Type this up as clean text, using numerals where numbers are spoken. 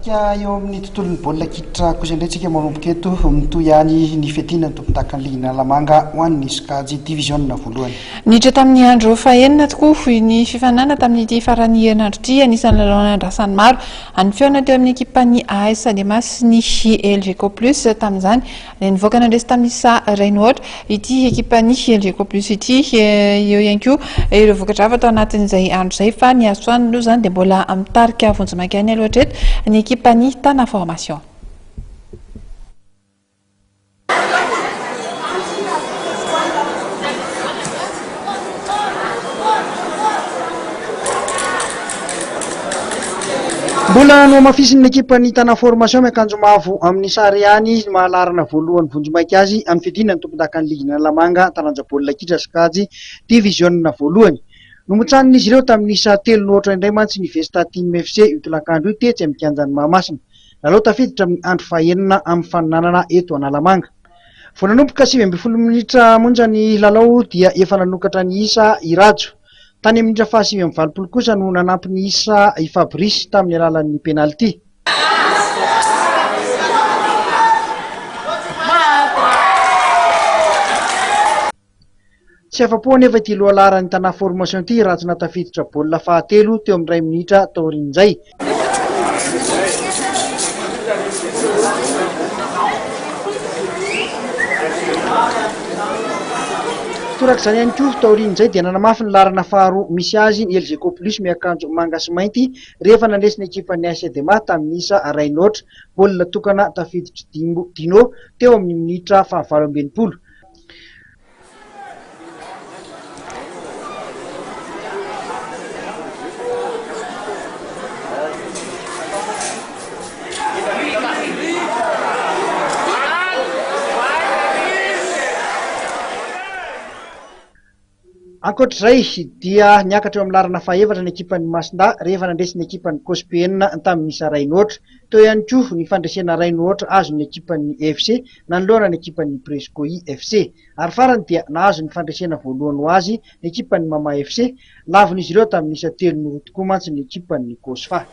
Eo amin'ny tontolon'ny baolina kitra kosa indray tsika manomboka eto mitoy ihany ny fiadiana ny tompon-dakan'ny ligin'Analamanga ho an'ny sokajy diviziona voalohany. Niditra tamin'ny andro fahaenina tokoa ny fifanana tamin'ity farany herinandro ity anisan'ny lalao andrasan'ny maro any feona teo amin'ny ekipan'ny AS Demas ny LGK plus tamin'izany nivoaka nandresy tamin'isa Rainoatra ity ekipan'ny LGK plus ity eo ihany koa ireo vokatra avy atao anatin'izay andro izay fa ny azo an'ny loha zany dia mbola mitarika vonjimankany aloha hatreto ny ekipan'ny Tana Formation. Mbola no mafisin'ny ekipan'ny Tana Formation miakanjo mavo amin'ny sary ihany mahalarana voalohany vonjimaika azy amin'ny fiadiana ny tompon-dakan'ny ligin'Analamanga taranja baolina kitra sokajy diviziona voalohany. Nomotsanina izy ireo tamin'isa 3-0 indray mantsy ny Vesta Team FC io tolakandro io tetsy amin'ny kianjan'ny Mahamasina. Lalao tafiditra amin'ny andro fahaenina amin'ny faninanana eto Analamanga. Vao nanomboka 20 minitra monja ny lalao dia efa nanokatra ny isa Irajo. Tany amin'ny minitra faha 20 kosa no nanampy ny isa Fabrice tamin'ny alalan'ny penalty. Tsy afa-po anefa ity lohalaran'ny Tana Formation ity ratsina tafiditra baolina fahatelo teo amin'ny 2 minitra taorian'izay. Torak'izany ihany koa taorian'izay dia nanamafy ny larana faharoa misy azy ny LGK plus miakanjo manga sy mainty rehefa nandresy ny ekipan'ny AS Demas tamin'isa Rainoatra. Baolina tokana tafiditra Dino teo amin'ny minitra faha 20. Ankoatr'izay dia niakatra eo amin'ny larana fahaefatra ny ekipan'ny Masinda rehefa nandresy ny ekipan'ny Kospena tamin'isa Rainoatra. Teo ihany koa ny fandresena Rainoatra azo ny ekipan'ny FC nanoloana ny ekipan'ny Prescoi FC. Ary farany dia nahazo ny fandresena voalohany ho azy ny ekipan'ny Mama FC, lavon'izy ireo tamin'isa 3-0 tokoa mantsy ny ekipan'ny Kosfa.